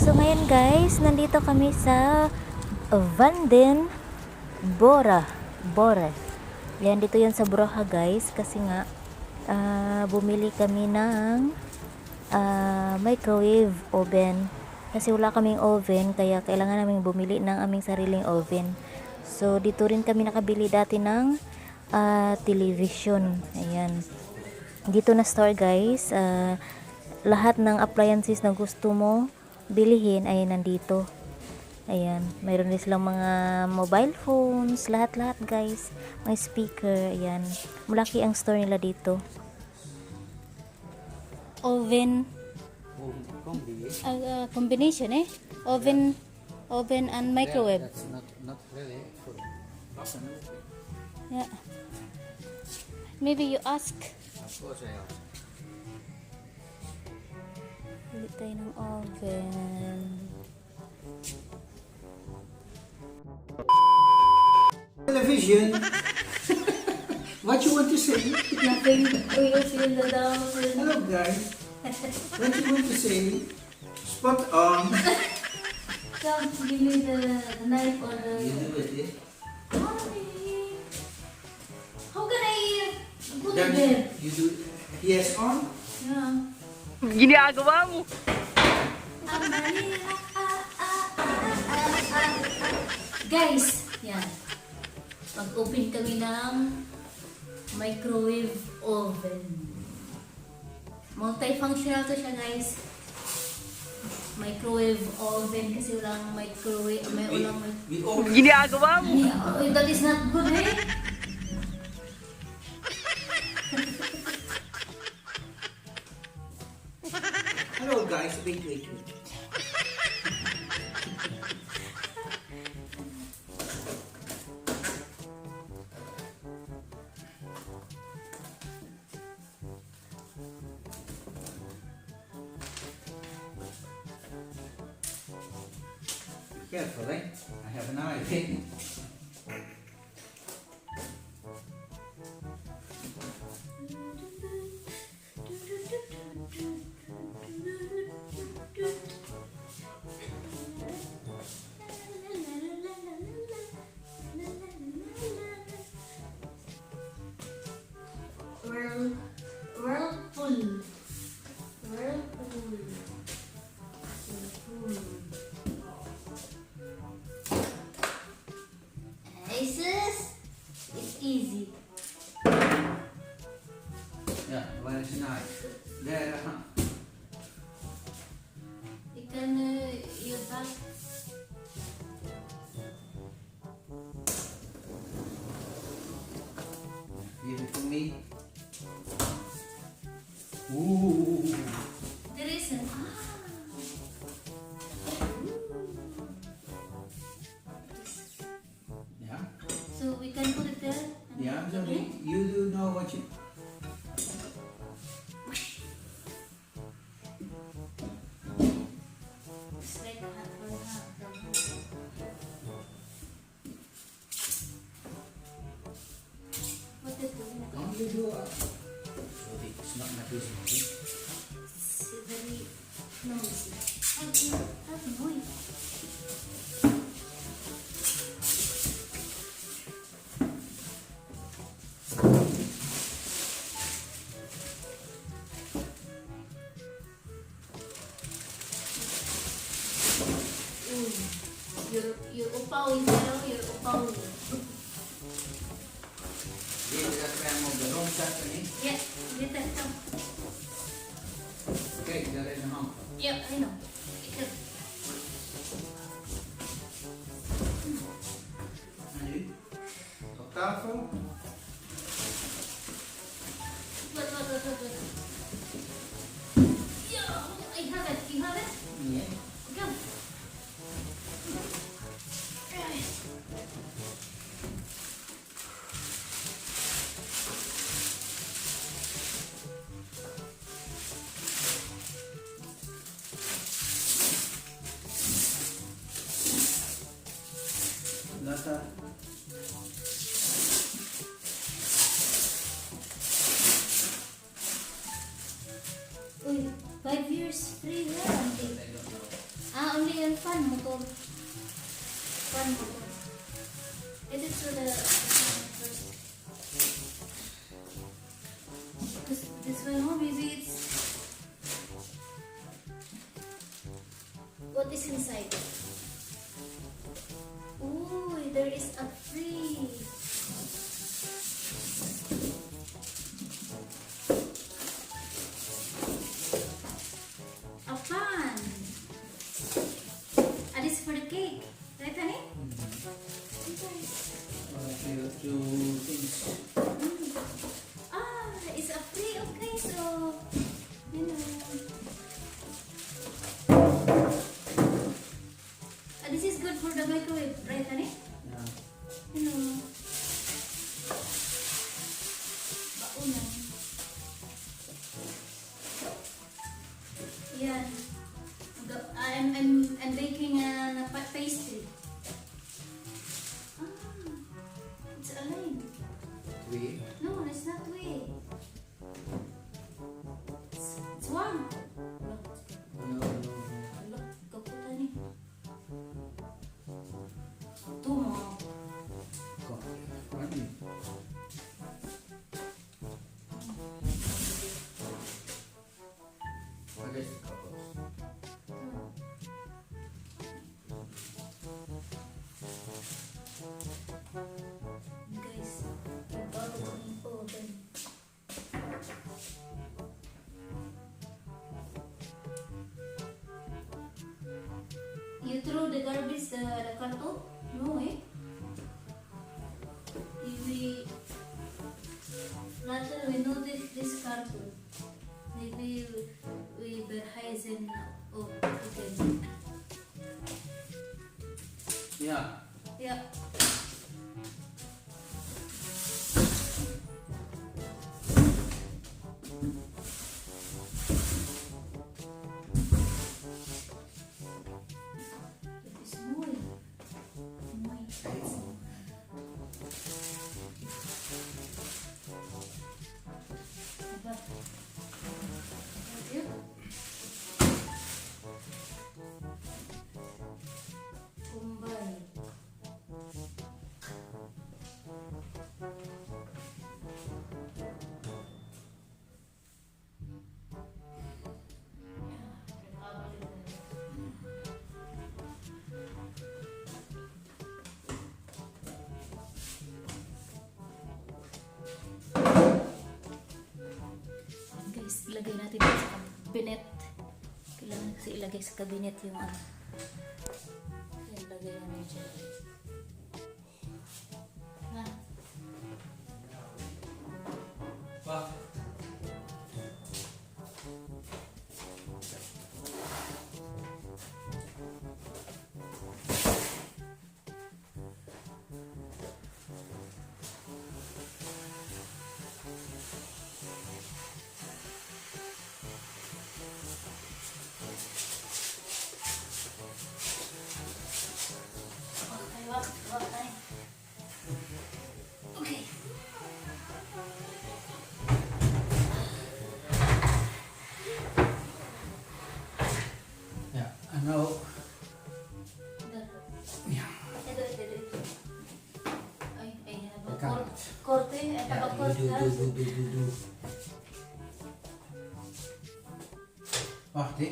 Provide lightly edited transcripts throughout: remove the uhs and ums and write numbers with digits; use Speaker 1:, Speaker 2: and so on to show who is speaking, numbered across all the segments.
Speaker 1: So ngayon guys, nandito kami sa Vanden Bore. Yan, dito yan sa Broha guys. Kasi nga, bumili kami ng microwave oven. Kasi wala kaming oven, kaya kailangan namin bumili ng aming sariling oven. So dito rin kami nakabili dati ng television. Ayan. Dito na store guys. Lahat ng appliances na gusto mo bilihin ay nandito. Ayan, mayroon din silang mga mobile phones, lahat-lahat guys. May speaker, ayan. Malaki ang store nila dito. Oven. Combination Oven and microwave.
Speaker 2: That's not really for personality.
Speaker 1: Yeah. Maybe you ask.
Speaker 2: Of course I am.
Speaker 1: Bili tayo ng oven.
Speaker 2: Television. What you want to say?
Speaker 1: Nothing. We will feel the down.
Speaker 2: Hello guys. What you want to say? Spot on.
Speaker 1: Come, give me the knife or the...
Speaker 2: You do it, eh?
Speaker 1: Mommy! How can I put it
Speaker 2: Then
Speaker 1: there?
Speaker 2: you do yes on.
Speaker 1: Yeah.
Speaker 3: Ginagawa mo.
Speaker 1: Guys, yan. Mag-open kami ng microwave oven. Multifunctional to siya guys. Microwave oven kasi walang microwave, may ulang
Speaker 2: We all
Speaker 3: Ginagawa mo.
Speaker 1: yeah, that is not good eh.
Speaker 2: hello guys. Wait. Be careful, eh? I have an idea.
Speaker 1: Whirlpool. Aces, it's easy.
Speaker 2: Yeah, well, it's nice. There,
Speaker 1: You can use that.
Speaker 2: Give it to me. Ooh.
Speaker 1: There is an
Speaker 2: Yeah.
Speaker 1: so we can put it there. And
Speaker 2: Yeah, so
Speaker 1: okay.
Speaker 2: you do know what you.
Speaker 1: It's like a hot one, what is doing?
Speaker 2: Don't you do sorry, it's not my business.
Speaker 1: It's very noisy. Have noise. Your upaw is there, your upaw.
Speaker 2: Yeah, that's why I'm on the wrong side of me.
Speaker 1: Yeah, little come.
Speaker 2: Okay, there is a hump.
Speaker 1: Yeah, I know. Ikaw.
Speaker 2: En nu? Op tafel.
Speaker 1: What? Yeah, I have it. You have it?
Speaker 2: Yeah.
Speaker 1: Go.
Speaker 2: Nasa.
Speaker 1: Uy, 5 years free warranty. Only yung fan motor. Fan motor. Is it to the first? This one, oh, maybe it's. What is inside? Oh, there is a free. A pan. And it's for the cake. Right, honey?
Speaker 2: Two things.
Speaker 1: It's a free. Okay, so you know. This is good for the microwave, right, honey?
Speaker 2: Yeah.
Speaker 1: You know. Baunan. Yan. I'm baking a pastry. It's a line.
Speaker 2: Three.
Speaker 1: No, it's not way. It's one.
Speaker 2: No.
Speaker 1: Look, kaputan ni. Two more.
Speaker 2: One. Okay.
Speaker 1: Guys, bago kaming oven. You throw the garbage, the carton? No, eh? If we rather we know this carton, maybe we behind again.
Speaker 2: Yeah.
Speaker 1: Yeah. It is muy. Diba? Yun. Kumbay. Guys, ilagay natin sa cabinet. Kailangan kasi ilagay sa cabinet yung ano. Ilagay namin dyan. Ha?
Speaker 2: Pa.
Speaker 1: Okay, wak tayo. Okay.
Speaker 2: Yeah. Ano? Yeah.
Speaker 1: Ito. Ay,
Speaker 2: Cut.
Speaker 1: korte. Ay,
Speaker 2: Yeah.
Speaker 1: pag-korte.
Speaker 2: Do. Oh, di.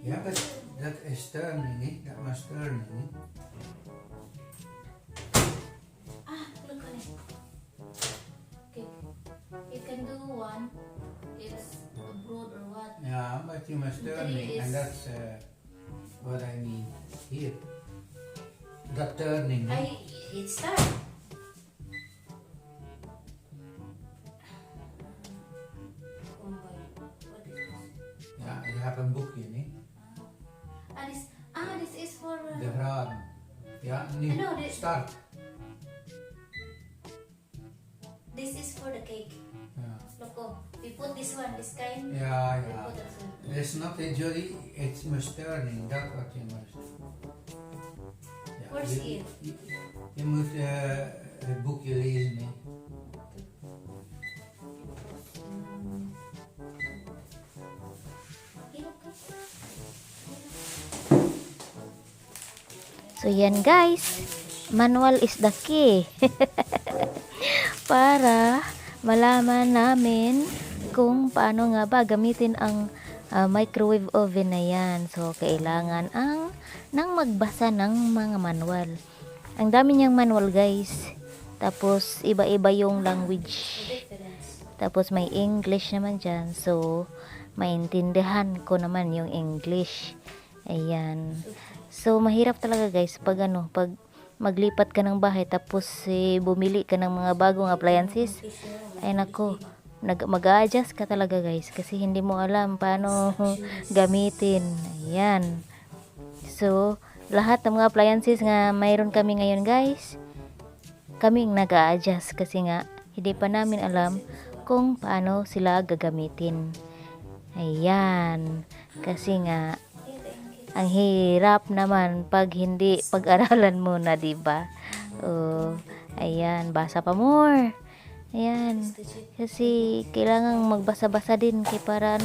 Speaker 2: Yeah, but that is turning it. That must turning it.
Speaker 1: Ah, look on it. Okay. It can do one. It's abroad or what?
Speaker 2: Yeah, but you must turn
Speaker 1: Three
Speaker 2: it, and
Speaker 1: is-
Speaker 2: that's what I mean here. That turning.
Speaker 1: It's start. What is this?
Speaker 2: Yeah, you have a book in it.
Speaker 1: This is for...
Speaker 2: The rod. Yeah, new.
Speaker 1: No, this-
Speaker 2: Start.
Speaker 1: This is for the cake.
Speaker 2: Yeah,
Speaker 1: Look, oh, we put this one, this kind.
Speaker 2: yeah.
Speaker 1: We
Speaker 2: Yeah.
Speaker 1: put that one.
Speaker 2: It's not a jury, it's must turning. That's what you must. Yeah,
Speaker 1: Where's it?
Speaker 2: Je moet het boekje lezen. Hè.
Speaker 1: So yan guys, manual is the key. Para malaman namin kung paano nga ba gamitin ang microwave oven na yan. So kailangan nang magbasa ng mga manual. Ang dami niyang manual guys. Tapos iba-iba yung language. Tapos may English naman dyan. So maintindihan ko naman yung English. Ayan. So mahirap talaga guys pag pag maglipat ka ng bahay tapos bumili ka ng mga bagong appliances. Ay nako, mag-a-adjust ka talaga guys kasi hindi mo alam paano gamitin. Ayan. So lahat ng mga appliances nga mayroon kami ngayon guys, kaming nag-a-adjust kasi nga hindi pa namin alam kung paano sila gagamitin. Ayan. Kasi nga ang hirap naman pag hindi pag-aralan mo na, diba? Oh, ayan, basa pa more. Ayan. Kasi kailangan magbasa-basa din kay para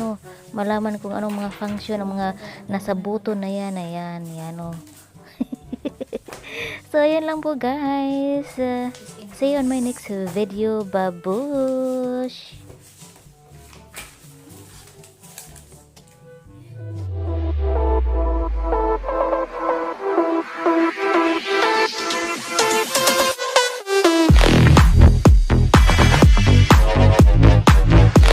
Speaker 1: malaman kung anong mga function ng mga nasa button na yan. Ayan, yan oh. So, ayan lang po guys. See you on my next video. Babush!